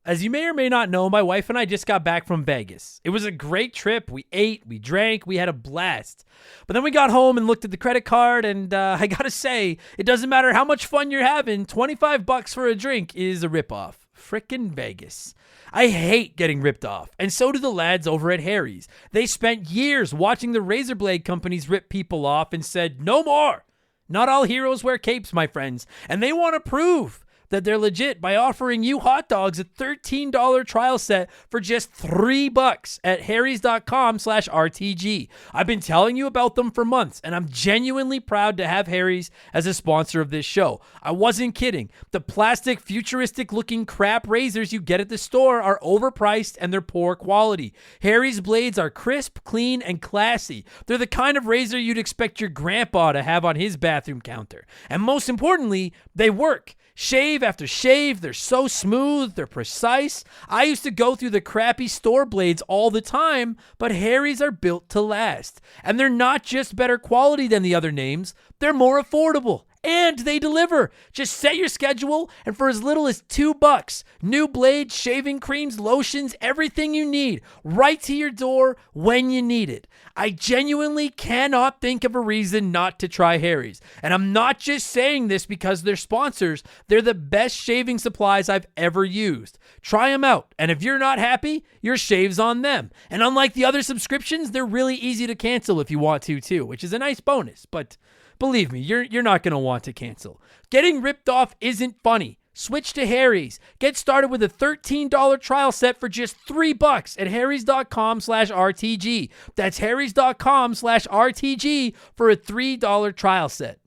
As you may or may not know, my wife and I just got back from Vegas. It was a great trip. We ate, we drank, we had a blast. But then we got home and looked at the credit card, and I gotta say, it doesn't matter how much fun you're having, $25 for a drink is a ripoff. Frickin' Vegas. I hate getting ripped off, and so do the lads over at Harry's. They spent years watching the razor blade companies rip people off and said, no more. Not all heroes wear capes, my friends, and they want to prove that they're legit by offering you hot dogs a $13 trial set for just $3 at harrys.com/RTG. I've been telling you about them for months, and I'm genuinely proud to have Harry's as a sponsor of this show. I wasn't kidding. The plastic, futuristic-looking crap razors you get at the store are overpriced and they're poor quality. Harry's blades are crisp, clean, and classy. They're the kind of razor you'd expect your grandpa to have on his bathroom counter. And most importantly, they work. Shave after shave, they're so smooth, they're precise. I used to go through the crappy store blades all the time, but Harry's are built to last. And they're not just better quality than the other names, they're more affordable. And they deliver. Just set your schedule, and for as little as $2, new blades, shaving creams, lotions, everything you need, right to your door when you need it. I genuinely cannot think of a reason not to try Harry's. And I'm not just saying this because they're sponsors. They're the best shaving supplies I've ever used. Try them out, and if you're not happy, your shave's on them. And unlike the other subscriptions, they're really easy to cancel if you want to too, which is a nice bonus, but believe me, you're not going to want to cancel. Getting ripped off isn't funny. Switch to Harry's. Get started with a $13 trial set for just $3 at harrys.com/RTG. That's harrys.com/RTG for a $3 trial set.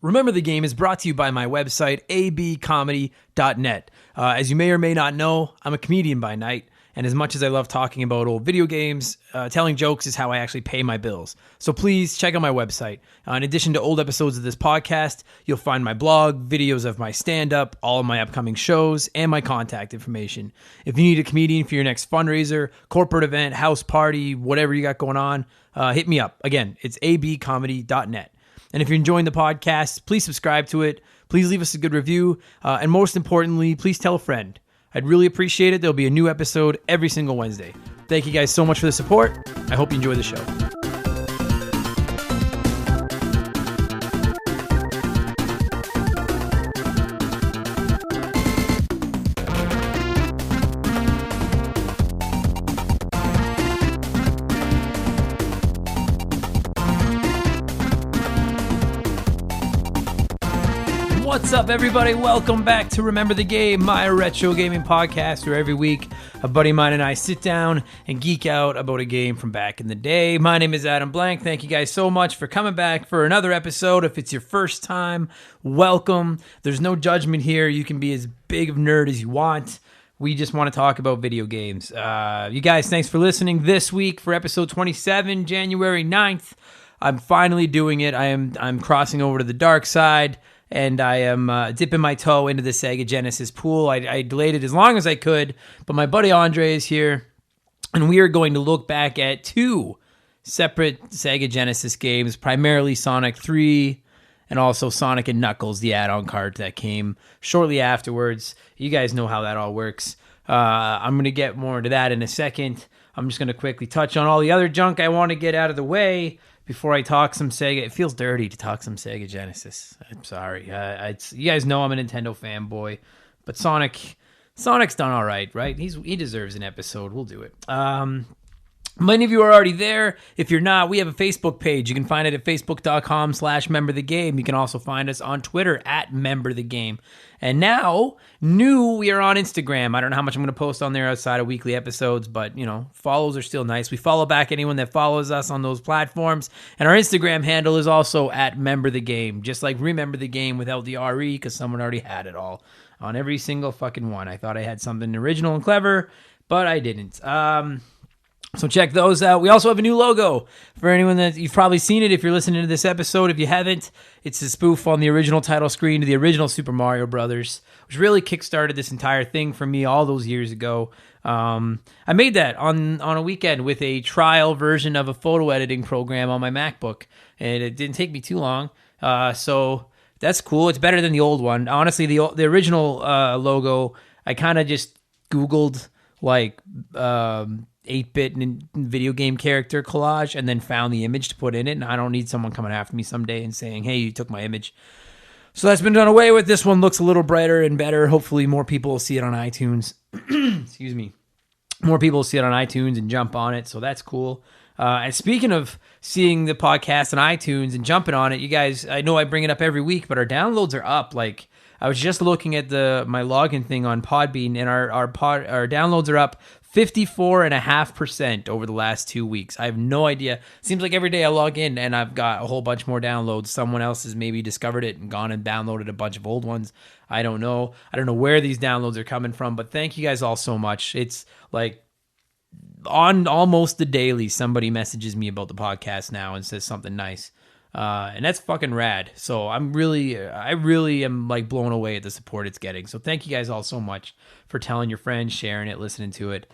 Remember the Game is brought to you by my website, abcomedy.net. As you may or may not know, I'm a comedian by night. And as much as I love talking about old video games, telling jokes is how I actually pay my bills. So please check out my website. In addition to old episodes of this podcast, you'll find my blog, videos of my stand-up, all of my upcoming shows, and my contact information. If you need a comedian for your next fundraiser, corporate event, house party, whatever you got going on, hit me up. Again, it's abcomedy.net. And if you're enjoying the podcast, please subscribe to it. Please leave us a good review. And most importantly, please tell a friend. I'd really appreciate it. There'll be a new episode every single Wednesday. Thank you guys so much for the support. I hope you enjoy the show. What's up, everybody? Welcome back to Remember the Game, my retro gaming podcast, where every week a buddy of mine and I sit down and geek out about a game from back in the day. My name is Adam Blank. Thank you guys so much for coming back for another episode. If it's your first time, welcome. There's no judgment here. You can be as big of a nerd as you want. We just want to talk about video games. You guys, thanks for listening this week for episode 27, January 9th. I'm finally doing it. I'm crossing over to the dark side. And I am dipping my toe into the Sega Genesis pool. I delayed it as long as I could, but my buddy Andre is here, and we are going to look back at two separate Sega Genesis games, primarily Sonic 3 and also Sonic and Knuckles, the add-on card that came shortly afterwards. You guys know how that all works. I'm going to get more into that in a second. I'm just going to quickly touch on all the other junk I want to get out of the way before I talk some Sega. It feels dirty to talk some Sega Genesis. I'm sorry. You guys know I'm a Nintendo fanboy, but Sonic's done all right? He deserves an episode. We'll do it. Many of you are already there. If you're not, we have a Facebook page. You can find it at facebook.com/memberthegame. You can also find us on Twitter at memberthegame. And now, we are on Instagram. I don't know how much I'm going to post on there outside of weekly episodes, but, follows are still nice. We follow back anyone that follows us on those platforms. And our Instagram handle is also at memberthegame, just like Remember the Game without the RE, because someone already had it all on every single fucking one. I thought I had something original and clever, but I didn't. So check those out. We also have a new logo for anyone that you've probably seen it if you're listening to this episode. If you haven't, it's a spoof on the original title screen to the original Super Mario Brothers, which really kickstarted this entire thing for me all those years ago. I made that on a weekend with a trial version of a photo editing program on my MacBook, and it didn't take me too long. So that's cool. It's better than the old one. Honestly, the original logo, I kind of just Googled like 8-bit video game character collage and then found the image to put in it. And I don't need someone coming after me someday and saying, hey, you took my image. So that's been done away with. This one looks a little brighter and better. Hopefully more people will see it on iTunes. Excuse me. More people will see it on iTunes and jump on it. So that's cool. And speaking of seeing the podcast on iTunes and jumping on it, you guys, I know I bring it up every week, but our downloads are up. Like, I was just looking at my login thing on Podbean, and our downloads are up 54.5% over the last 2 weeks. I have no idea. Seems like every day I log in and I've got a whole bunch more downloads. Someone else has maybe discovered it and gone and downloaded a bunch of old ones. I don't know. I don't know where these downloads are coming from, but thank you guys all so much. It's like on almost the daily, somebody messages me about the podcast now and says something nice. And that's fucking rad. So I really am like blown away at the support it's getting. So thank you guys all so much for telling your friends, sharing it, listening to it.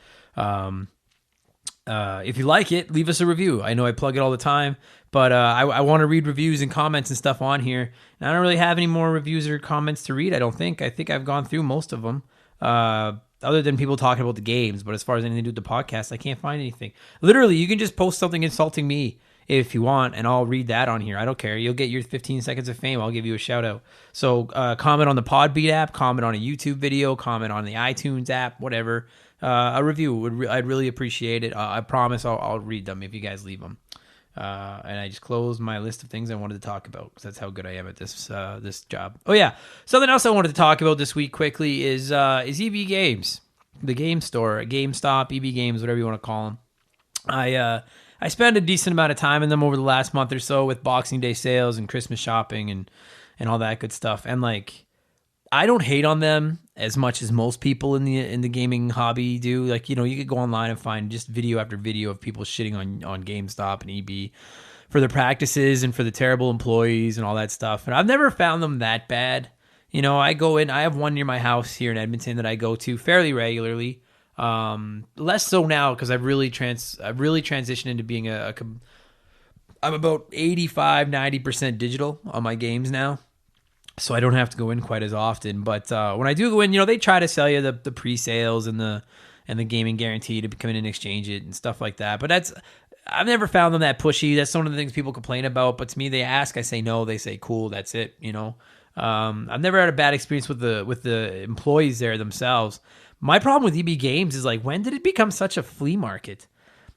If you like it, leave us a review. I know I plug it all the time, but I want to read reviews and comments and stuff on here. And I don't really have any more reviews or comments to read, I don't think. I think I've gone through most of them. Other than people talking about the games, but as far as anything to do with the podcast, I can't find anything. Literally, you can just post something insulting me if you want, and I'll read that on here. I don't care. You'll get your 15 seconds of fame. I'll give you a shout out. So comment on the Podbean app, comment on a YouTube video, comment on the iTunes app, whatever. A review, I'd really appreciate it. I promise I'll read them if you guys leave them. And I just closed my list of things I wanted to talk about because that's how good I am at this job. Oh yeah, something else I wanted to talk about this week quickly is EB Games, the game store, GameStop, EB Games, whatever you want to call them. I spent a decent amount of time in them over the last month or so with Boxing Day sales and Christmas shopping and all that good stuff. And like, I don't hate on them as much as most people in the gaming hobby do. Like, you know, you could go online and find just video after video of people shitting on GameStop and EB for their practices and for the terrible employees and all that stuff. And I've never found them that bad. You know, I go in, I have one near my house here in Edmonton that I go to fairly regularly. Less so now because I've really transitioned into being I'm about 85-90% digital on my games now. So I don't have to go in quite as often, but when I do go in, you know, they try to sell you the pre-sales and the gaming guarantee to come in and exchange it and stuff like that. But I've never found them that pushy. That's one of the things people complain about. But to me, they ask, I say no. They say cool. That's it. You know, I've never had a bad experience with the employees there themselves. My problem with EB Games is like, when did it become such a flea market?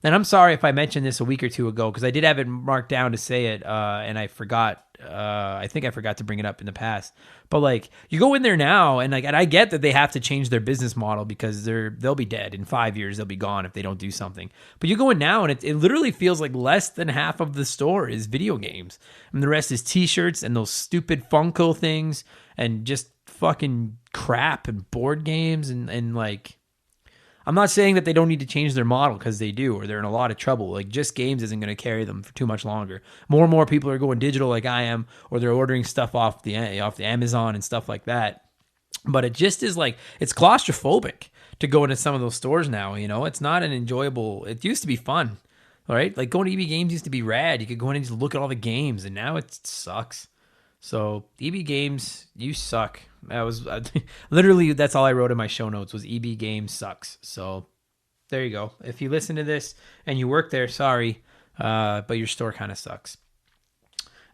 And I'm sorry if I mentioned this a week or two ago because I did have it marked down to say it, and I forgot. I think I forgot to bring it up in the past. But like, you go in there now, and I get that they have to change their business model because they'll be dead in 5 years. They'll be gone if they don't do something. But you go in now, and it literally feels like less than half of the store is video games, and the rest is T-shirts and those stupid Funko things and just fucking crap and board games and like. I'm not saying that they don't need to change their model because they do, or they're in a lot of trouble. Like, just games isn't going to carry them for too much longer. More and more people are going digital like I am, or they're ordering stuff off the Amazon and stuff like that. But it just is like, it's claustrophobic to go into some of those stores now, you know? It's not an enjoyable, it used to be fun, right? Like, going to EB Games used to be rad. You could go in and just look at all the games, and now it sucks. So, EB Games, you suck. Literally, that's all I wrote in my show notes was EB Games sucks. So, there you go. If you listen to this and you work there, sorry, but your store kind of sucks.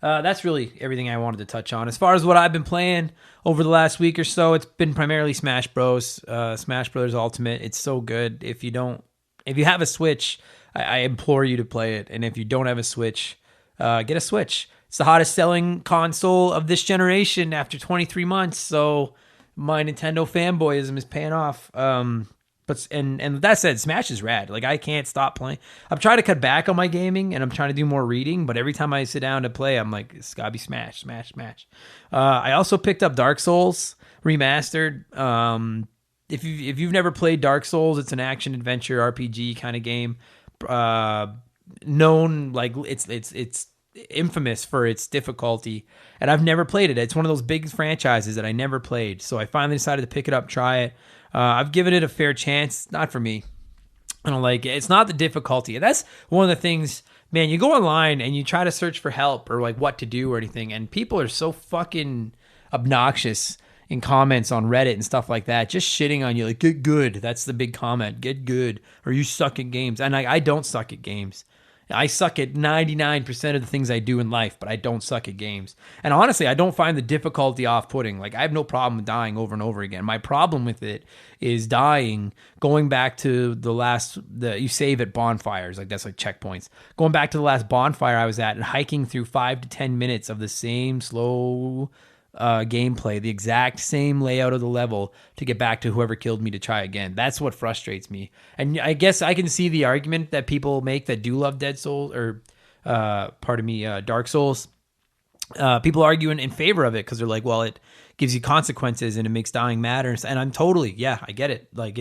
That's really everything I wanted to touch on. As far as what I've been playing over the last week or so, it's been primarily Smash Bros. Smash Bros. Ultimate. It's so good. If you have a Switch, I implore you to play it. And if you don't have a Switch, get a Switch. It's the hottest selling console of this generation after 23 months. So my Nintendo fanboyism is paying off. But that said, Smash is rad. Like, I can't stop playing. I'm trying to cut back on my gaming and I'm trying to do more reading. But every time I sit down to play, I'm like, it's gotta be Smash. I also picked up Dark Souls Remastered. If you've never played Dark Souls, it's an action adventure RPG kind of game. Known like it's infamous for its difficulty, and I've never played it. It's one of those big franchises that I never played, so I finally decided to pick it up, try it. I've given it a fair chance. Not for me. I don't like it. It's not the difficulty. That's one of the things, man. You go online and you try to search for help or like what to do or anything, and people are so fucking obnoxious in comments on Reddit and stuff like that, just shitting on you, like, get good. That's the big comment. Get good, or you suck at games. And I don't suck at games. I suck at 99% of the things I do in life, but I don't suck at games. And honestly, I don't find the difficulty off-putting. Like, I have no problem dying over and over again. My problem with it is dying, going back to you save at bonfires, like that's like checkpoints. Going back to the last bonfire I was at and hiking through 5 to 10 minutes of the same slow gameplay, the exact same layout of the level to get back to whoever killed me to try again. That's what frustrates me. And I guess I can see the argument that people make that do love Dark Souls. People arguing in favor of it because they're like, well, it gives you consequences and it makes dying matter. And I'm totally, yeah, I get it. Like,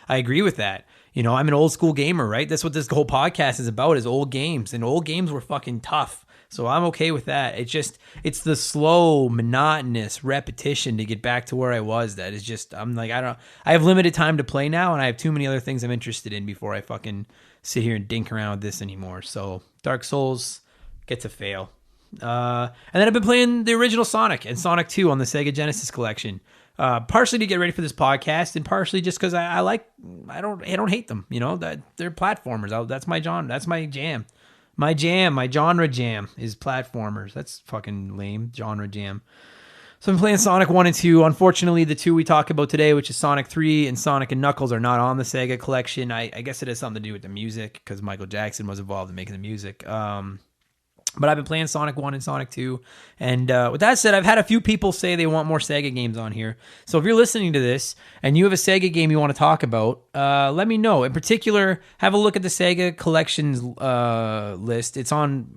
I agree with that. You know, I'm an old school gamer, right? That's what this whole podcast is about, is old games. And old games were fucking tough. So I'm okay with that. It's the slow, monotonous repetition to get back to where I was. That is just, I have limited time to play now, and I have too many other things I'm interested in before I fucking sit here and dink around with this anymore. So Dark Souls gets a fail. And then I've been playing the original Sonic and Sonic 2 on the Sega Genesis collection. Partially to get ready for this podcast, and partially just because I don't hate them. You know, that they're platformers. That's my genre. That's my jam. My genre jam is platformers. That's fucking lame, genre jam. So I'm playing Sonic 1 and 2. Unfortunately, the two we talk about today, which is Sonic 3 and Sonic and Knuckles, are not on the Sega collection. I guess it has something to do with the music, because Michael Jackson was involved in making the music. But I've been playing Sonic 1 and Sonic 2. And with that said, I've had a few people say they want more Sega games on here. So if you're listening to this and you have a Sega game you want to talk about, let me know. In particular, have a look at the Sega collections list. It's on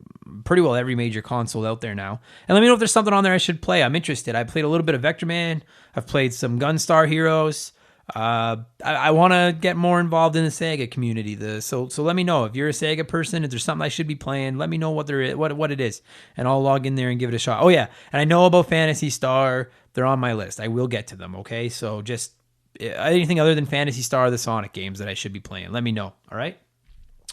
pretty well every major console out there now. And let me know if there's something on there I should play. I'm interested. I played a little bit of Vector Man. I've played some Gunstar Heroes. I want to get more involved in the Sega community. So let me know if you're a Sega person. If there's something I should be playing, let me know what it is, and I'll log in there and give it a shot. Oh yeah, and I know about Phantasy Star. They're on my list. I will get to them. Okay, so just anything other than Phantasy Star or the Sonic games that I should be playing, let me know. All right,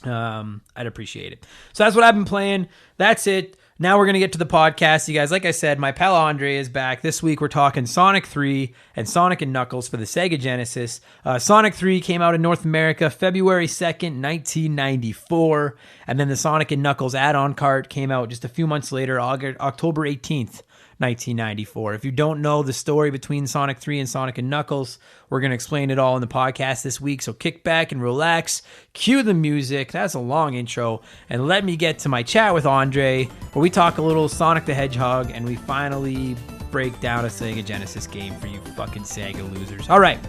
I'd appreciate it. So that's what I've been playing. That's it. Now we're going to get to the podcast, you guys. Like I said, my pal Andre is back. This week we're talking Sonic 3 and Sonic and Knuckles for the Sega Genesis. Sonic 3 came out in North America February 2nd, 1994. And then the Sonic and Knuckles add-on cart came out just a few months later, October 18th. 1994. If you don't know the story between Sonic 3 and Sonic and Knuckles, we're going to explain it all in the podcast this week. So kick back and relax, cue the music. That's a long intro. And let me get to my chat with Andre, where we talk a little Sonic the Hedgehog and we finally break down a Sega Genesis game for you fucking Sega losers. All right.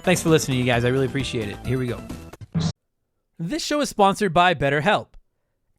Thanks for listening, you guys. I really appreciate it. Here we go. This show is sponsored by BetterHelp.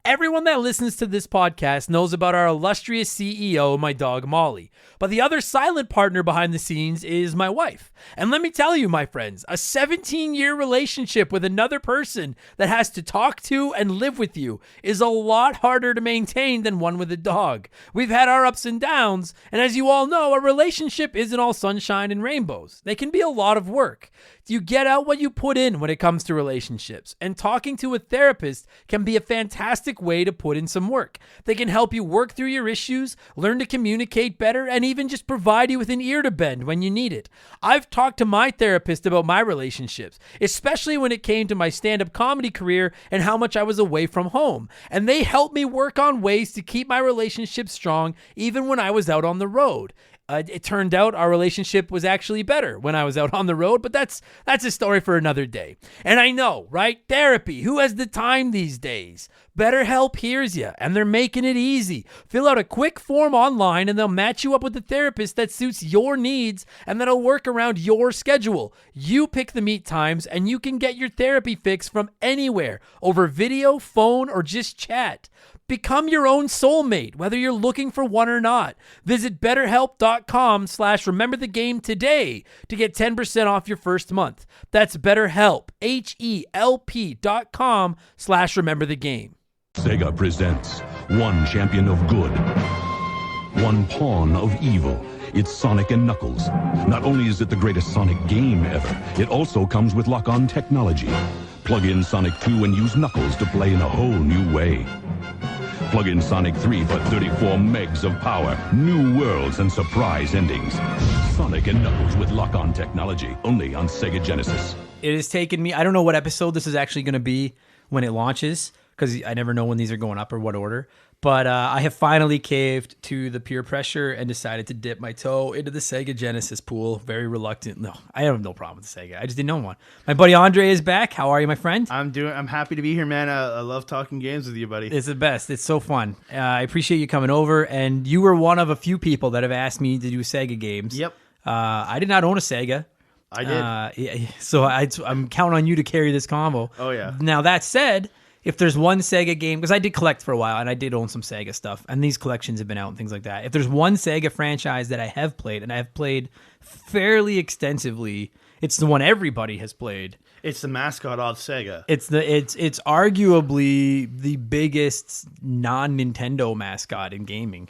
Everyone that listens to this podcast knows about our illustrious CEO, my dog Molly. But the other silent partner behind the scenes is my wife. And let me tell you, my friends, a 17-year relationship with another person that has to talk to and live with you is a lot harder to maintain than one with a dog. We've had our ups and downs, and as you all know, a relationship isn't all sunshine and rainbows. They can be a lot of work. You get out what you put in when it comes to relationships, and talking to a therapist can be a fantastic way to put in some work. They can help you work through your issues, learn to communicate better, and even just provide you with an ear to bend when you need it. I've talked to my therapist about my relationships, especially when it came to my stand-up comedy career and how much I was away from home, and they helped me work on ways to keep my relationship strong even when I was out on the road. It turned out our relationship was actually better when I was out on the road, but that's a story for another day. And I know, right? Therapy. Who has the time these days? BetterHelp hears you, and they're making it easy. Fill out a quick form online, and they'll match you up with a therapist that suits your needs, and that'll work around your schedule. You pick the meet times, and you can get your therapy fix from anywhere, over video, phone, or just chat. Become your own soulmate, whether you're looking for one or not. Visit BetterHelp.com/rememberthegame today to get 10% off your first month. That's BetterHelp, HELP.com/rememberthegame. Sega presents one champion of good, one pawn of evil. It's Sonic and Knuckles. Not only is it the greatest Sonic game ever, it also comes with lock-on technology. Plug in Sonic 2 and use Knuckles to play in a whole new way. Plug in Sonic 3 for 34 megs of power, new worlds, and surprise endings. Sonic and Knuckles with lock-on technology, only on Sega Genesis. It has taken me, I don't know what episode this is actually going to be when it launches, because I never know when these are going up or what order. But I have finally caved to the peer pressure and decided to dip my toe into the Sega Genesis pool. Very reluctant. No, I have no problem with the Sega. I just didn't know one. My buddy Andre is back. How are you, my friend? I'm happy to be here, man. I love talking games with you, buddy. It's the best. It's so fun. I appreciate you coming over. And you were one of a few people that have asked me to do Sega games. Yep. I did not own a Sega. I did. So I'm counting on you to carry this combo. Oh, yeah. Now, that said, if there's one Sega game, because I did collect for a while and I did own some Sega stuff, and these collections have been out and things like that. If there's one Sega franchise that I have played, and I have played fairly extensively, it's the one everybody has played. It's the mascot of Sega. It's arguably the biggest non-Nintendo mascot in gaming.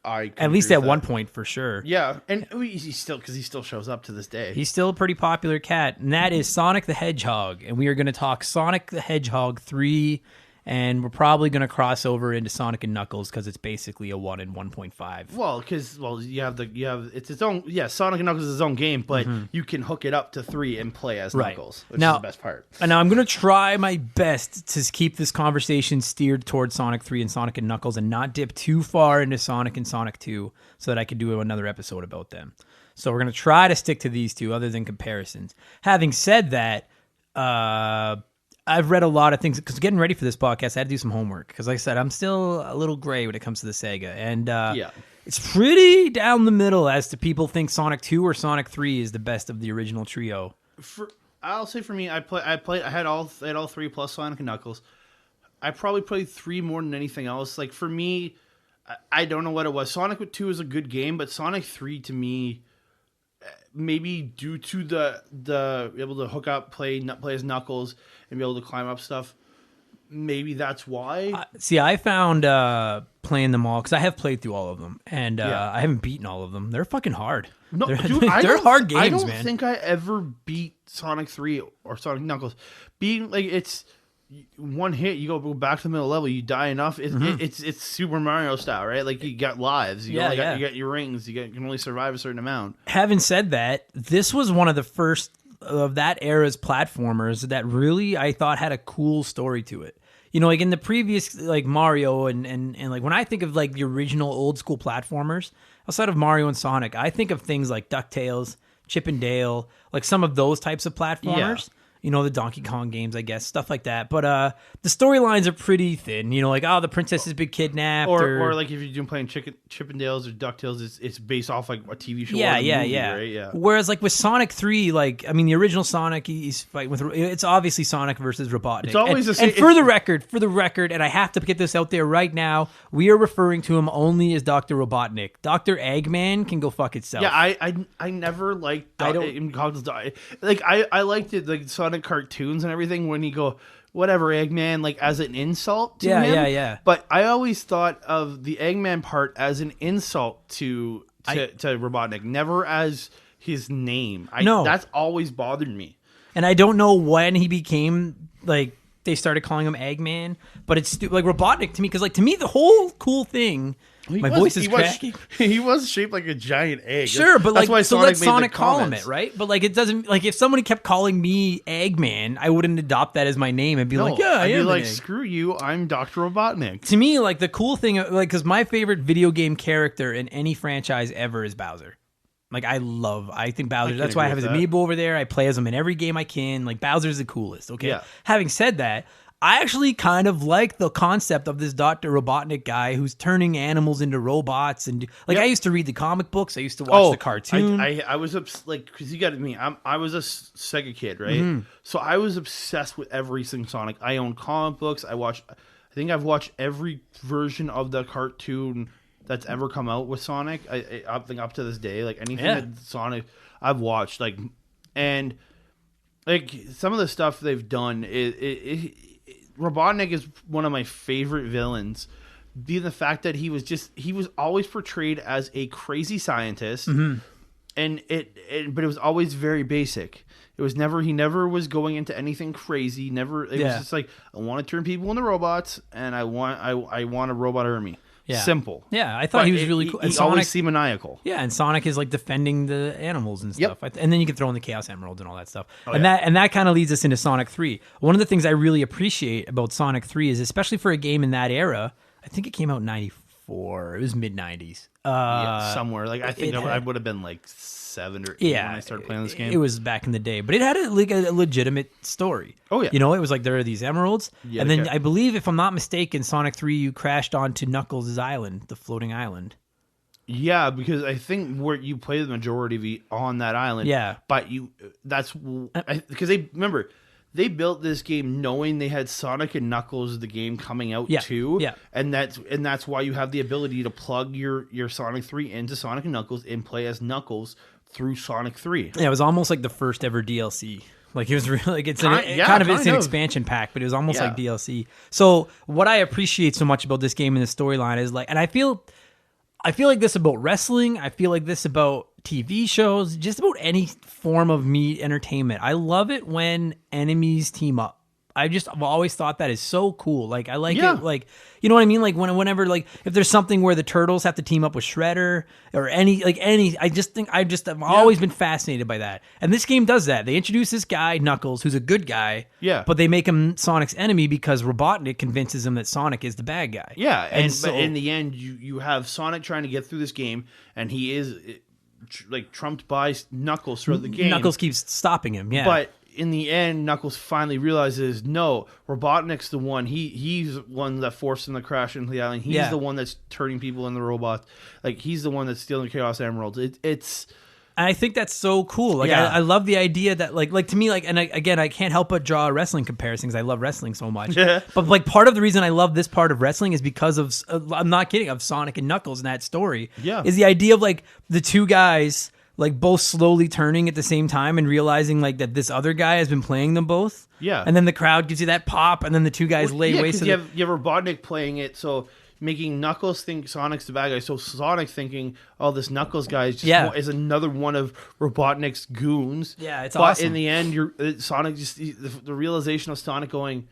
At least at one point, for sure. Yeah, and he still shows up to this day. He's still a pretty popular cat, and that is Sonic the Hedgehog. And we are going to talk Sonic the Hedgehog 3, and we're probably going to cross over into Sonic and Knuckles because it's basically a 1 and 1.5. Well, it's its own. Yeah, Sonic and Knuckles is its own game, but you can hook it up to 3 and play as Knuckles, which is the best part. And now I'm going to try my best to keep this conversation steered towards Sonic 3 and Sonic and Knuckles, and not dip too far into Sonic and Sonic 2, so that I can do another episode about them. So we're going to try to stick to these two, other than comparisons. Having said that, I've read a lot of things, because getting ready for this podcast, I had to do some homework. Because like I said, I'm still a little gray when it comes to the Sega. And it's pretty down the middle as to people think Sonic 2 or Sonic 3 is the best of the original trio. I'll say for me, I had all 3 plus Sonic and Knuckles. I probably played 3 more than anything else. Like for me, I don't know what it was. Sonic 2 is a good game, but Sonic 3 to me, maybe due to the able to hook up, play as Knuckles, and be able to climb up stuff, maybe that's why. See, I found playing them all, because I have played through all of them, and I haven't beaten all of them. They're fucking hard. No, they're, dude, they're hard games, I don't man. think I ever beat Sonic 3 or Sonic Knuckles. Being like, it's one hit, you go back to the middle level, you die enough. It's Super Mario style, right? Like you got lives, you got your rings, you can only survive a certain amount. Having said that, this was one of the first of that era's platformers that really I thought had a cool story to it. You know, like in the previous, like Mario and like when I think of like the original old school platformers, outside of Mario and Sonic, I think of things like DuckTales, Chip and Dale, like some of those types of platformers. Yeah. You know, the Donkey Kong games, I guess, stuff like that. But the storylines are pretty thin. You know, like, the princess has been kidnapped. Or like if you're playing Chippendales or DuckTales, it's based off like a TV show. Yeah, or a movie, yeah. Right? Yeah. Whereas like with Sonic 3, like, I mean, the original Sonic, he's fighting with, it's obviously Sonic versus Robotnik. It's always the same. And for the record, and I have to get this out there right now, we are referring to him only as Dr. Robotnik. Dr. Eggman can go fuck itself. Yeah, I never liked I liked it, like Sonic cartoons and everything, when you go, whatever, Eggman, like as an insult to him. Yeah. But I always thought of the Eggman part as an insult to Robotnik, never as his name. No. That's always bothered me. And I don't know when he became, like, they started calling him Eggman, but it's like Robotnik to me, because like to me the whole cool thing. My voice is cracking. He was shaped like a giant egg. Sure, but that's like, so let Sonic call him comments. it, right? But like, it doesn't, like, if somebody kept calling me Eggman, I wouldn't adopt that as my name and be like, yeah, I'd I am. be like, an egg. Screw you, I'm Dr. Robotnik. To me, like, the cool thing, like, because my favorite video game character in any franchise ever is Bowser. Like, I think Bowser, that's why I have his amiibo over there. I play as him in every game I can. Like, Bowser's the coolest, okay? Yeah. Having said that, I actually kind of like the concept of this Dr. Robotnik guy who's turning animals into robots. And like, I used to read the comic books. I used to watch the cartoon. I was like, because you got me. I was a Sega kid, right? So I was obsessed with every single Sonic. I own comic books. I think I've watched every version of the cartoon that's ever come out with Sonic. I think up to this day, like anything that Sonic I've watched, like, and like some of the stuff they've done Robotnik is one of my favorite villains, being the fact that he was always portrayed as a crazy scientist, but it was always very basic. It was never he never was going into anything crazy. Never it was just like I want to turn people into robots and I want a robot army. Yeah. Simple. Yeah, I thought he was really cool. He always seemed maniacal. Yeah, and Sonic is like defending the animals and stuff. And then you can throw in the Chaos Emerald and all that stuff. That kind of leads us into Sonic 3. One of the things I really appreciate about Sonic 3 is, especially for a game in that era, I think it came out in 94. It was mid-90s. Somewhere. Like I think I would have been like 7 or 8 when I started playing this game. It was back in the day. But it had a legitimate story. Oh, yeah. You know, it was like there are these emeralds. Yeah, and then I believe, if I'm not mistaken, Sonic 3, you crashed onto Knuckles' island, the floating island. Yeah, because I think where you play the majority of it on that island. Yeah. But because they built this game knowing they had Sonic and Knuckles, the game coming out too. Yeah. And that's why you have the ability to plug your Sonic 3 into Sonic and Knuckles and play as Knuckles through Sonic 3. Yeah, it was almost like the first ever DLC. Like it was really like it's an expansion pack, but it was almost like DLC. So what I appreciate so much about this game and the storyline is like, and I feel like this about wrestling. I feel like this about TV shows, just about any form of entertainment. I love it when enemies team up. I've always thought that is so cool. Like I like it. Like, you know what I mean? Like whenever like if there's something where the Turtles have to team up with Shredder or any, I've always been fascinated by that. And this game does that. They introduce this guy, Knuckles, who's a good guy. Yeah. But they make him Sonic's enemy because Robotnik convinces him that Sonic is the bad guy. Yeah. And so, but in the end, you have Sonic trying to get through this game, and he is like trumped by Knuckles throughout the game. Knuckles keeps stopping him. Yeah. But in the end, Knuckles finally realizes, no, Robotnik's the one. He's one that forced him to crash into the island. He's the one that's turning people into robots. Like, he's the one that's stealing the Chaos Emeralds. It's... I think that's so cool. Like, I love the idea that, like to me, like, and again, I can't help but draw wrestling comparisons. I love wrestling so much. But, like, part of the reason I love this part of wrestling is because of, I'm not kidding, of Sonic and Knuckles in that story. Yeah. Is the idea of, like, the two guys, like, both slowly turning at the same time and realizing, like, that this other guy has been playing them both. Yeah. And then the crowd gives you that pop, and then the two guys lay waste. You have Robotnik playing it, so making Knuckles think Sonic's the bad guy. So Sonic thinking, oh, this Knuckles guy is another one of Robotnik's goons. Yeah, it's awesome. But in the end, Sonic the realization of Sonic going,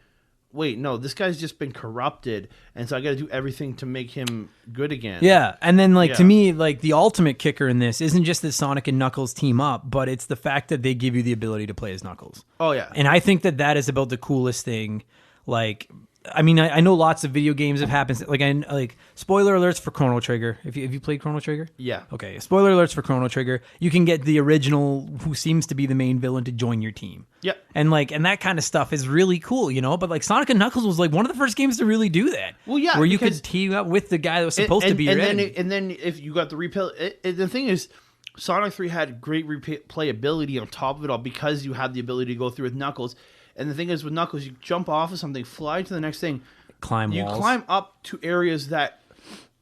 wait, no, this guy's just been corrupted, and so I got to do everything to make him good again. Yeah, and then to me, like the ultimate kicker in this isn't just that Sonic and Knuckles team up, but it's the fact that they give you the ability to play as Knuckles. Oh yeah, and I think that is about the coolest thing. Like, I mean, I know lots of video games have happened. Like spoiler alerts for Chrono Trigger. Have you played Chrono Trigger? Yeah. Okay. Spoiler alerts for Chrono Trigger. You can get the original, who seems to be the main villain, to join your team. Yeah. And that kind of stuff is really cool, you know. But like Sonic and Knuckles was like one of the first games to really do that. Well, yeah, where you could team up with the guy that was supposed to be your enemy. And then if you got the replay, the thing is, Sonic 3 had great replayability on top of it all because you had the ability to go through with Knuckles. And the thing is, with Knuckles, you jump off of something, fly to the next thing. You climb up to areas that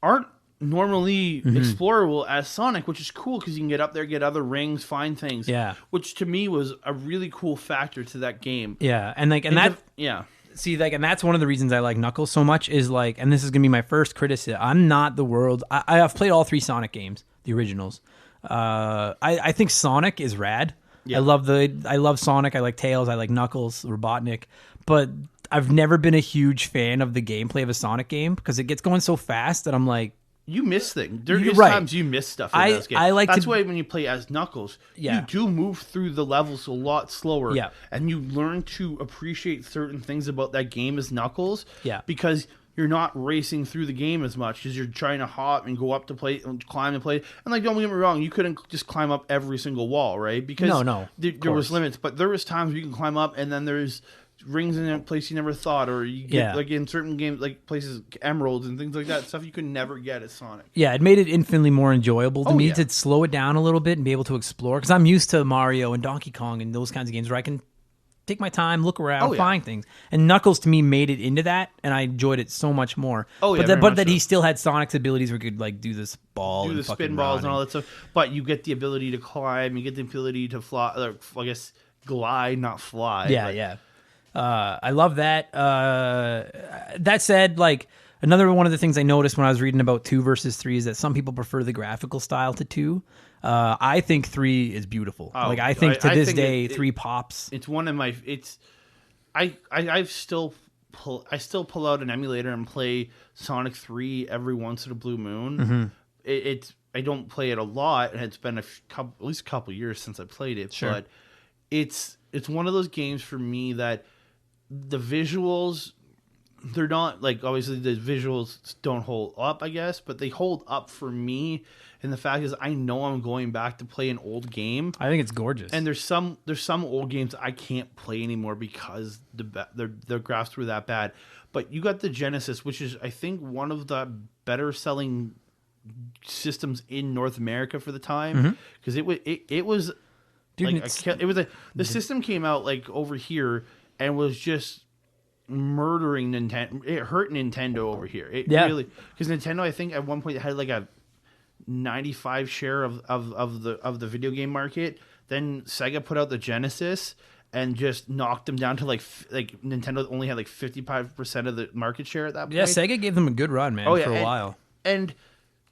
aren't normally explorable as Sonic, which is cool because you can get up there, get other rings, find things. Yeah. Which to me was a really cool factor to that game. Yeah. And that's one of the reasons I like Knuckles so much is like, and this is going to be my first criticism. I'm not the world. I've played all 3 Sonic games, the originals. I think Sonic is rad. Yeah. I love Sonic. I like Tails. I like Knuckles, Robotnik. But I've never been a huge fan of the gameplay of a Sonic game because it gets going so fast that I'm like, you miss things. There's times you miss stuff in those games. That's why when you play as Knuckles, you do move through the levels a lot slower. Yeah. And you learn to appreciate certain things about that game as Knuckles. Yeah. Because you're not racing through the game as much because you're trying to hop and go up to play and climb and play. And like, don't get me wrong, you couldn't just climb up every single wall, right? Because there was limits. But there was times where you can climb up and then there's rings in a place you never thought, or you get like in certain games, like places, emeralds and things like that, stuff you could never get at Sonic. Yeah, it made it infinitely more enjoyable to me to slow it down a little bit and be able to explore. Because I'm used to Mario and Donkey Kong and those kinds of games where I can take my time, look around, find things. And Knuckles to me made it into that, and I enjoyed it so much more. But he still had Sonic's abilities where he could like do this ball, do the spin balls and all that stuff. But you get the ability to climb, you get the ability to fly. Or, I guess glide, not fly. Yeah, yeah. I love that. That said, like Another one of the things I noticed when I was reading about 2 versus 3 is that some people prefer the graphical style to 2. I think 3 is beautiful. I think to this day, 3 pops. It's one of my. I still pull out an emulator and play Sonic 3 every once in a blue moon. Mm-hmm. I don't play it a lot, and it's been at least a couple years since I played it. Sure. But it's one of those games for me that the visuals, they're not like, obviously the visuals don't hold up, I guess, but they hold up for me. And the fact is, I know I'm going back to play an old game. I think it's gorgeous. And there's some old games I can't play anymore because their graphics were that bad. But you got the Genesis, which is, I think, one of the better selling systems in North America for the time, because it was dude, like the system came out like over here and was just murdering Nintendo. It hurt Nintendo over here. It really, because Nintendo, I think at one point had like a 95 share of the video game market. Then Sega put out the Genesis and just knocked them down to like Nintendo only had like 55% of the market share at that point. Yeah, Sega gave them a good run, man, for a while. And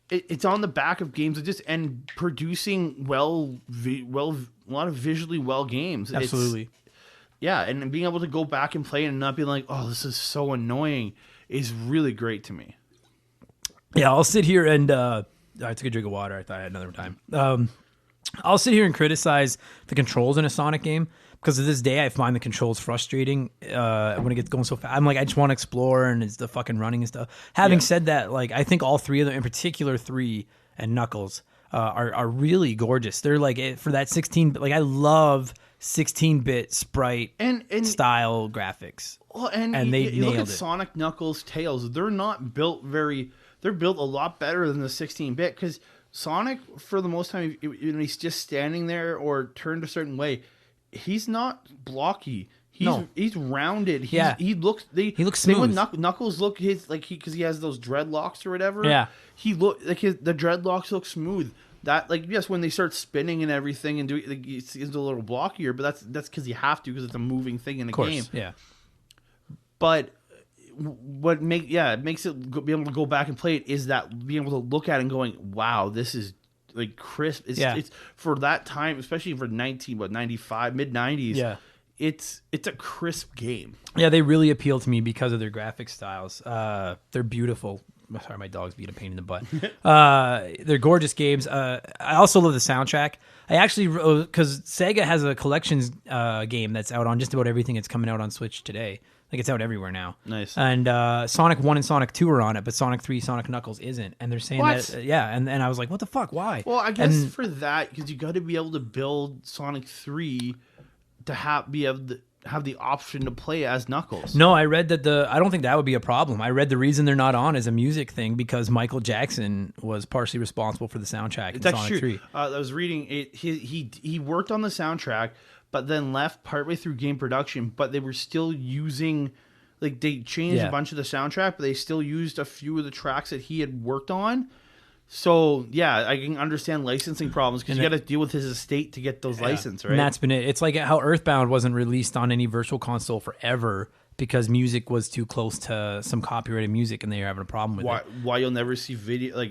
it's on the back of games and producing a lot of visually well games. Absolutely. And being able to go back and play and not be like, oh, this is so annoying, is really great to me. Yeah, I'll sit here and I took a drink of water. I thought I had another time. I'll sit here and criticize the controls in a Sonic game because to this day I find the controls frustrating when it gets going so fast. I'm like, I just want to explore and it's the fucking running and stuff. Having said that, like I think all 3 of them, in particular 3 and Knuckles, are really gorgeous. They're like for that 16. Like I love 16-bit sprite and style graphics. Well, and they you look at it. Sonic, Knuckles, Tails. They're not built They're built a lot better than the 16-bit because Sonic, for the most time, when he's just standing there or turned a certain way, he's not blocky. He's rounded. He looks smooth. When Knuckles look because he has those dreadlocks or whatever. Yeah, he the dreadlocks look smooth. That yes, when they start spinning and everything and doing, it's a little blockier, but that's because you have to because it's a moving thing in a game. Yeah, but what makes it be able to go back and play it is that being able to look at it and going, wow, this is like crisp. It's for that time, especially for 95 mid 90s. Yeah, it's a crisp game. Yeah, they really appeal to me because of their graphic styles. They're beautiful. Sorry, my dog's being a pain in the butt. They're gorgeous games. I also love the soundtrack. I actually, because Sega has a collections game that's out on just about everything that's coming out on Switch today. Like it's out everywhere now. Nice. And Sonic 1 and Sonic 2 are on it, but Sonic 3, Sonic Knuckles isn't. And they're saying that, and I was like, what the fuck? Why? Well, I guess for that, because you got to be able to build Sonic 3 to be able to have the option to play as Knuckles. No, I read that I don't think that would be a problem. I read the reason they're not on is a music thing because Michael Jackson was partially responsible for the soundtrack in Sonic 3. I was reading it. He worked on the soundtrack, but then left partway through game production. But they were still using, like they changed a bunch of the soundtrack, but they still used a few of the tracks that he had worked on. So, yeah, I can understand licensing problems because you got to deal with his estate to get those licenses, right? And that's been it. It's like how Earthbound wasn't released on any virtual console forever because music was too close to some copyrighted music and they were having a problem with it. Why you'll never see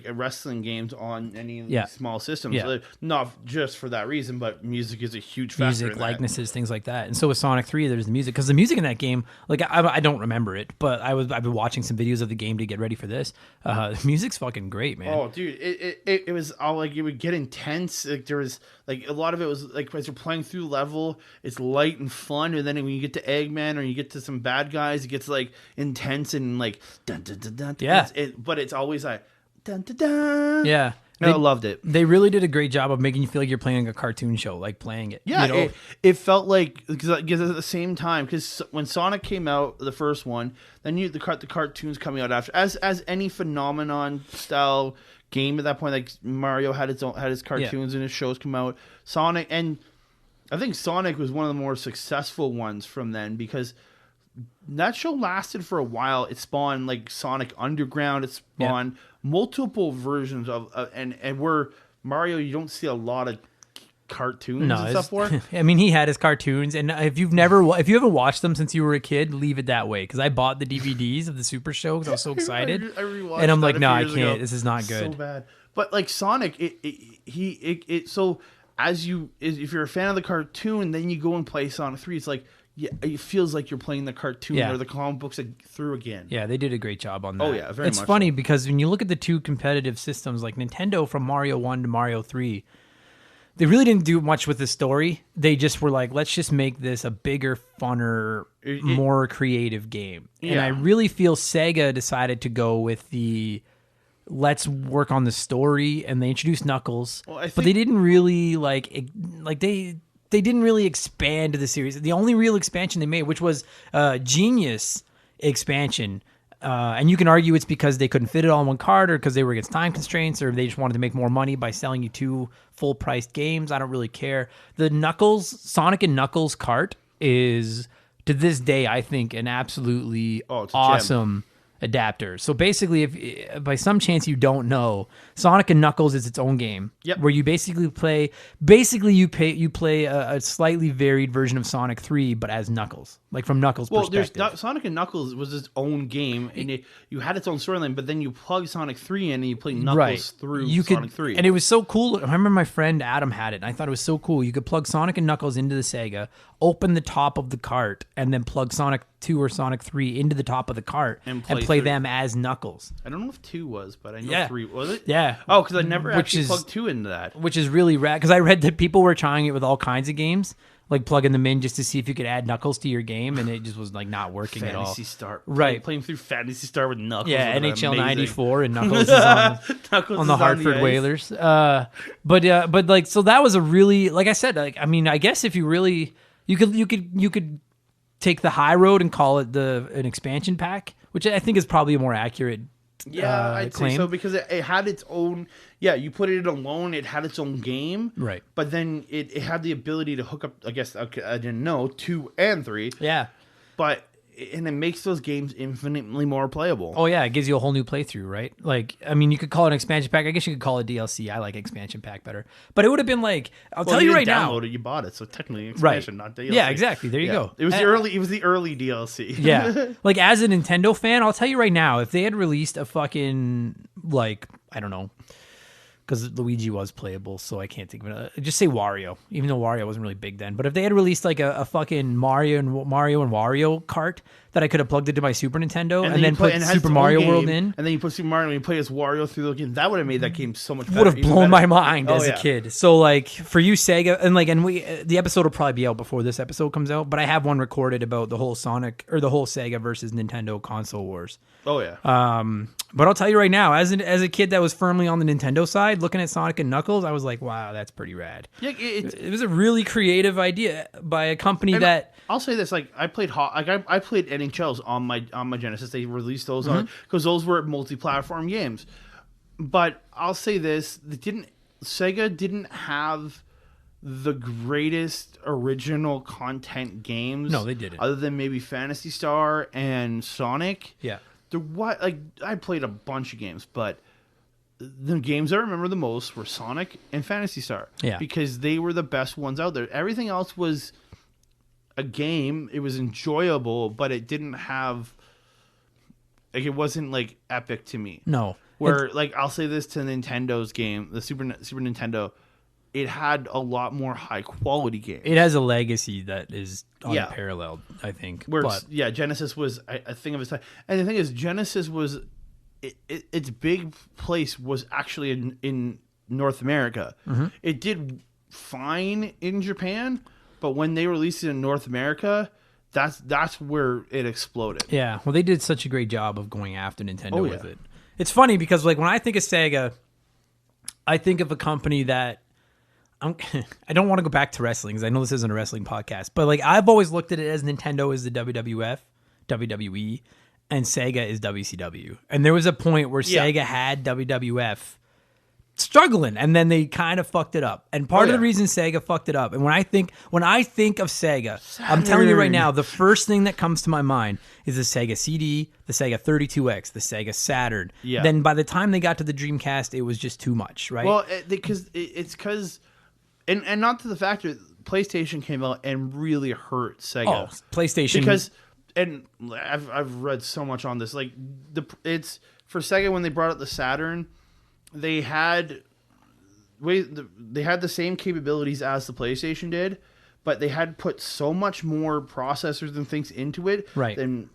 wrestling games on any of these small systems. Yeah. Not just for that reason, but music is a huge factor. Music, likenesses, things like that. And so with Sonic 3, there's the music. Because the music in that game, like I don't remember it, but I've been watching some videos of the game to get ready for this. The music's fucking great, man. Oh, dude. It was all like, it would get intense. Like there was like a lot of it was like as you're playing through level, it's light and fun. And then when you get to Eggman or you get to some bad guys, it gets like intense and like dun dun dun dun. Yeah, but it's always like dun dun dun. Yeah, I loved it. They really did a great job of making you feel like you're playing a cartoon show, like playing it. Yeah, you know? it felt like because at the same time, because when Sonic came out, the first one, then the cartoons coming out after, as any phenomenon style game at that point, like Mario had his cartoons and his shows come out. Sonic, and I think Sonic was one of the more successful ones from then because that show lasted for a while. It spawned like Sonic Underground. It spawned multiple versions of and where Mario, you don't see a lot of cartoons and stuff for. I mean, he had his cartoons, and if you haven't watched them since you were a kid, leave it that way. Because I bought the DVDs of the Super Show because I was so excited, I rewatched and I'm that like, a no, few I years can't. ago. This is not good. So bad. But like Sonic, so if you're a fan of the cartoon, then you go and play Sonic 3. It's like, yeah, it feels like you're playing the cartoon or the comic books through again. Yeah, they did a great job on that. Oh yeah, very It's much funny so. because when you look at the two competitive systems, like Nintendo from Mario 1 to Mario 3, they really didn't do much with the story. They just were like, let's just make this a bigger, funner, more creative game. And I really feel Sega decided to go with the let's work on the story, and they introduced Knuckles, but they didn't really they didn't really expand the series. The only real expansion they made, which was Genius expansion, and you can argue it's because they couldn't fit it all in one cart, or because they were against time constraints, or they just wanted to make more money by selling you two full-priced games. I don't really care. The Sonic and Knuckles cart is, to this day, I think, an absolutely awesome adapter. So basically, if by some chance you don't know, Sonic and Knuckles is its own game. Yep. Where you basically play a slightly varied version of Sonic 3, but as Knuckles, like from Knuckles' perspective. Sonic and Knuckles was its own game, and you had its own storyline. But then you plug Sonic 3 in, and you play Knuckles through Sonic 3. And it was so cool. I remember my friend Adam had it, and I thought it was so cool. You could plug Sonic and Knuckles into the Sega, open the top of the cart, and then plug Sonic 2 or Sonic 3 into the top of the cart and play them as Knuckles. I don't know if 2 was, but I know 3 was it. Yeah. Oh, because I never actually plugged 2 into that. Which is really rad, because I read that people were trying it with all kinds of games, like plugging them in just to see if you could add Knuckles to your game, and it just was like not working at all. Fantasy Star. Right. Playing through Fantasy Star with Knuckles. Yeah, NHL 94, and Knuckles is on the Hartford Whalers. But like, so that was a really, like I said, like, I mean, I guess if you really, you could take the high road and call it an expansion pack, which I think is probably a more accurate I'd claim. say so, because it had its own. Yeah, you put it alone, it had its own game, right? But then it had the ability to hook up. I guess I didn't know 2 and 3. Yeah, and it makes those games infinitely more playable. Oh yeah, it gives you a whole new playthrough, right? Like, I mean, you could call it an expansion pack. I guess you could call it DLC. I like expansion pack better, but it would have been like, I'll tell you right now. You bought it, so technically expansion, not DLC. Yeah, exactly. There you go. It was the early DLC. Yeah, like as a Nintendo fan, I'll tell you right now, if they had released a fucking, like, I don't know, because Luigi was playable, so I can't think of it. Just say Wario, even though Wario wasn't really big then. But if they had released like a fucking Mario and Wario cart that I could have plugged into my Super Nintendo and then put Super Mario World in, and then you put Super Mario and you play as Wario through the game, that would have made that game so much better. Would have blown my mind as a kid. So like, for you Sega, and the episode will probably be out before this episode comes out, but I have one recorded about the whole Sega versus Nintendo console wars. Oh yeah. But I'll tell you right now, as a kid that was firmly on the Nintendo side, looking at Sonic and Knuckles, I was like, wow, that's pretty rad. Yeah, it was a really creative idea by a company that. I'll say this: like I played I played NHLs on my Genesis. They released those on because those were multi-platform games. But I'll say this: Sega didn't have the greatest original content games. No, they didn't. Other than maybe Phantasy Star and Sonic. Yeah. I played a bunch of games, but the games I remember the most were Sonic and Phantasy Star. Yeah. Because they were the best ones out there. Everything else was a game. It was enjoyable, but it didn't have, like, it wasn't like epic to me. No. Where, like, I'll say this to Nintendo's game, the Super Nintendo, it had a lot more high quality games. It has a legacy that is unparalleled, I think. Genesis was a thing of its time. And the thing is, Genesis was, its big place was actually in North America. Mm-hmm. It did fine in Japan, but when they released it in North America, that's where it exploded. Yeah, well, they did such a great job of going after Nintendo with it. It's funny because, like, when I think of Sega, I think of a company that I don't want to go back to wrestling because I know this isn't a wrestling podcast, but like I've always looked at it as Nintendo is the WWF, WWE, and Sega is WCW. And there was a point where Sega had WWF struggling, and then they kind of fucked it up. And part of the reason Sega fucked it up, and when I think of Sega, I'm telling you right now, the first thing that comes to my mind is the Sega CD, the Sega 32X, the Sega Saturn. Yeah. Then by the time they got to the Dreamcast, it was just too much, right? Well, because and not to the fact that PlayStation came out and really hurt Sega. Oh, PlayStation. Because, and I've read so much on this. Like, it's for Sega when they brought out the Saturn, they had the same capabilities as the PlayStation did, but they had put so much more processors and things into it. Right. Than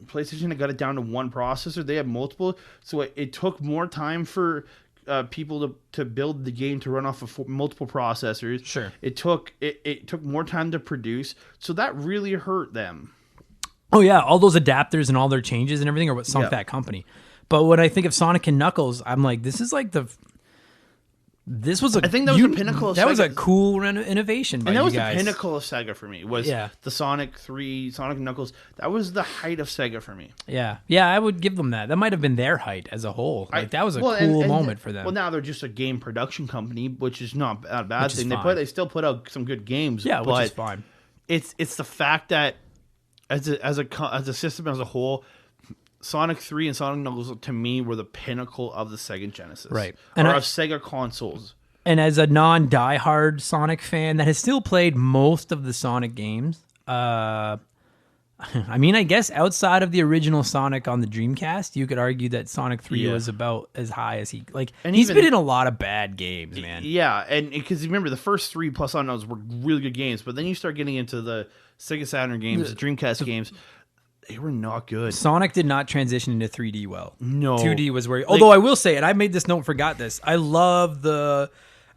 PlayStation had got it down to one processor. They had multiple, so it took more time for people to build the game to run off of multiple processors. Sure. It took more time to produce, so that really hurt them. Oh yeah, all those adapters and all their changes and everything are what sunk that company. But when I think of Sonic and Knuckles, I'm like, this is like this was a. I think that was the pinnacle of That Sega. was a cool innovation by and that you was guys. the pinnacle of Sega for me. Was the Sonic 3, Sonic and Knuckles. That was the height of Sega for me. Yeah, I would give them that. That might have been their height as a whole. Like that was a cool moment for them. Well, now they're just a game production company, which is not a bad Which is thing. fine. They still put out some good games. Yeah, but which is fine. It's the fact that as a system as a whole, Sonic 3 and Sonic Knuckles to me were the pinnacle of the Sega Genesis, Right. And of Sega consoles. And as a non-diehard Sonic fan that has still played most of the Sonic games, I mean, I guess outside of the original Sonic on the Dreamcast, you could argue that Sonic 3 was about as high as he's been in a lot of bad games, man. Yeah, and because remember, the first 3 plus Unknowns were really good games, but then you start getting into the Sega Saturn games, the Dreamcast games, they were not good. Sonic did not transition into 3D well. No. 2D was where... Although I will say, and I made this note and forgot this, I love I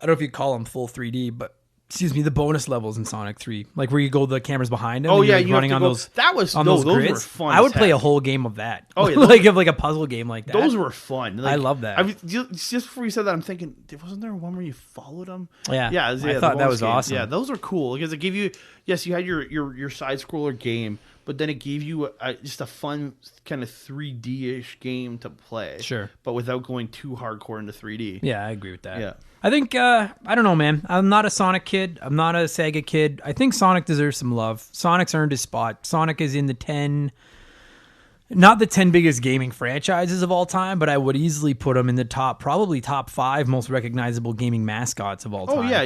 don't know if you call them full 3D, but the bonus levels in Sonic 3, like where you go, the camera's behind him. Oh and yeah, you're you running have to on go, those. That was on those grids. were fun. I would as play heck. a whole game of that. Oh yeah, like a puzzle game like that. Those were fun. Like, I love that. Just before you said that, I'm thinking, wasn't there one where you followed them? Yeah, I thought that was awesome. Yeah, those were cool because it gave you. Yes, you had your side scroller game, but then it gave you just a fun kind of 3D-ish game to play. Sure, but without going too hardcore into 3D. Yeah, I agree with that. Yeah. I think, I don't know, man. I'm not a Sonic kid. I'm not a Sega kid. I think Sonic deserves some love. Sonic's earned his spot. Sonic is in the not the 10 biggest gaming franchises of all time, but I would easily put him in the probably top 5 most recognizable gaming mascots of all time. Oh, yeah.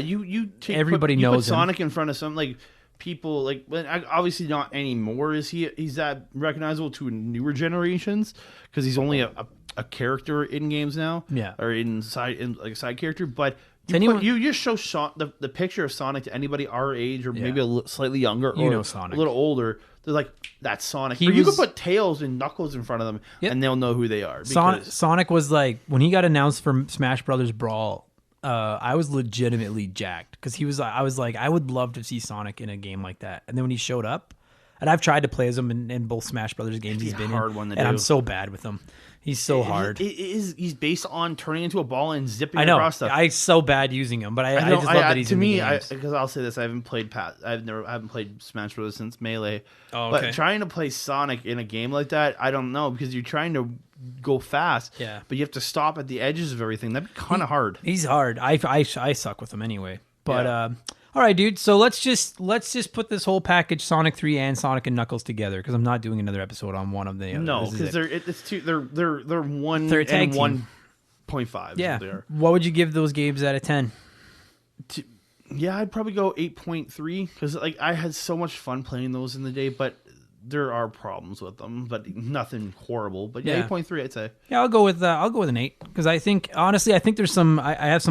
Everybody put knows Sonic in front of some, like, people, like, obviously not anymore is he's that recognizable to newer generations because he's only a character in games now, or like a side character. But you just show the picture of Sonic to anybody our age or maybe slightly younger, or Sonic. a little older. They're like, that's Sonic. You could put Tails and Knuckles in front of them, and they'll know who they are. Sonic was like, when he got announced for Smash Brothers Brawl, I was legitimately jacked because I was like, I would love to see Sonic in a game like that. And then when he showed up, and I've tried to play as him in both Smash Brothers games he's been in, and I'm so bad with him. He's so hard. He's based on turning into a ball and zipping I know. across stuff. I'm so bad using him, but I just love that he's in the games. Because I'll say this, I haven't played I haven't played Smash Bros. Since Melee. Oh, okay. But trying to play Sonic in a game like that, I don't know, because you're trying to go fast. Yeah. But you have to stop at the edges of everything. That'd be kind of hard. He's hard. I suck with him anyway. But all right, dude. So let's just put this whole package, Sonic 3 and Sonic and Knuckles, together, because I'm not doing another episode on one of the other. No, because they're 1 They're a tag and team. 1.5. Yeah. What would you give those games out of 10? Yeah, I'd probably go 8.3 because I had so much fun playing those in the day, but there are problems with them, but nothing horrible. But 8.3, I'd say. Yeah, I'll go with an 8 because I think there's some I have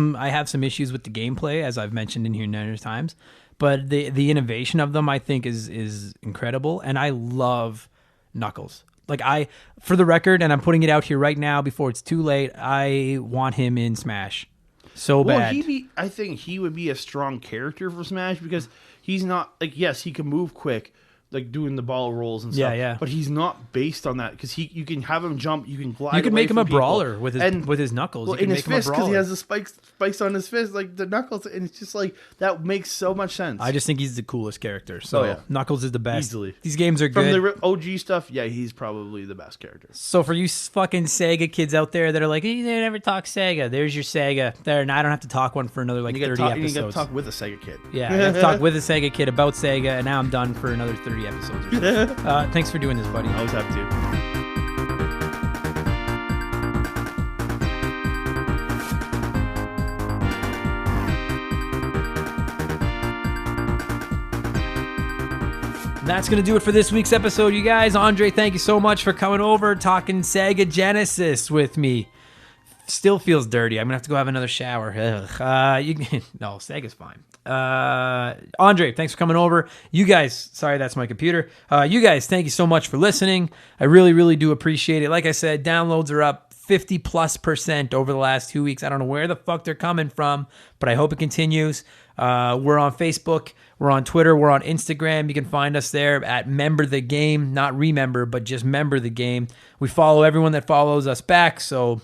some issues with the gameplay, as I've mentioned in here numerous times, but the innovation of them I think is incredible, and I love Knuckles. Like, for the record, and I'm putting it out here right now before it's too late, I want him in Smash so bad. I think he would be a strong character for Smash because he's not, like, yes, he can move quick, like doing the ball rolls and stuff. Yeah. But he's not based on that because you can have him jump, you can glide. You can away make him from a people. brawler with his knuckles. Well, you can in his make fist him a because he brawler. has the spikes on his fist, like the knuckles, and it's just like that makes so much sense. I just think he's the coolest character. So Knuckles is the best. Easily. These games are from good. the OG stuff. Yeah, he's probably the best character. So for you fucking Sega kids out there that are like, hey, they never talk Sega, there's your Sega. There, and I don't have to talk one for another 30 episodes. You got to talk with a Sega kid. Yeah, I have to talk with a Sega kid about Sega, and now I'm done for another 30 episodes or so. Thanks for doing this, buddy. I always have to. that's going to do it for this week's episode, you guys. Andre, thank you so much for coming over, talking Sega Genesis with me. Still feels dirty. I'm going to have to go have another shower. No, Sega's fine. Andre, thanks for coming over. You guys, sorry, that's my computer. You guys, thank you so much for listening. I really, really do appreciate it. Like I said, downloads are up 50+% over the last 2 weeks. I don't know where the fuck they're coming from, but I hope it continues. We're on Facebook. We're on Twitter. We're on Instagram. You can find us there at Member the Game. Not Remember, but just Member the Game. We follow everyone that follows us back, so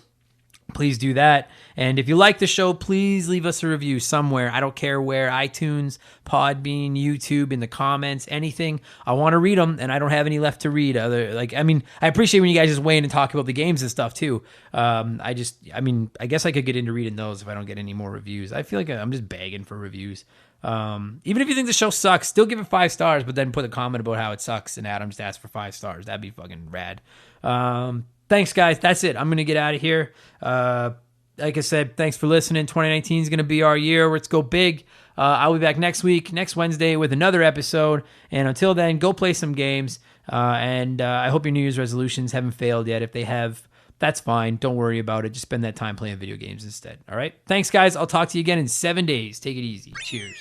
please do that. And if you like the show, please leave us a review somewhere. I don't care where. iTunes, Podbean, YouTube, in the comments, anything. I want to read them, and I don't have any left to read. I appreciate when you guys just weigh in and talk about the games and stuff too. I guess I could get into reading those if I don't get any more reviews. I feel like I'm just begging for reviews. Even if you think the show sucks, still give it 5 stars, but then put a comment about how it sucks, and Adam just asked for 5 stars. That'd be fucking rad. Thanks, guys. That's it. I'm going to get out of here. Like I said, thanks for listening. 2019 is going to be our year. Let's go big. I'll be back next Wednesday, with another episode. And until then, go play some games. And I hope your New Year's resolutions haven't failed yet. If they have, that's fine. Don't worry about it. Just spend that time playing video games instead. All right? Thanks, guys. I'll talk to you again in 7 days. Take it easy. Cheers.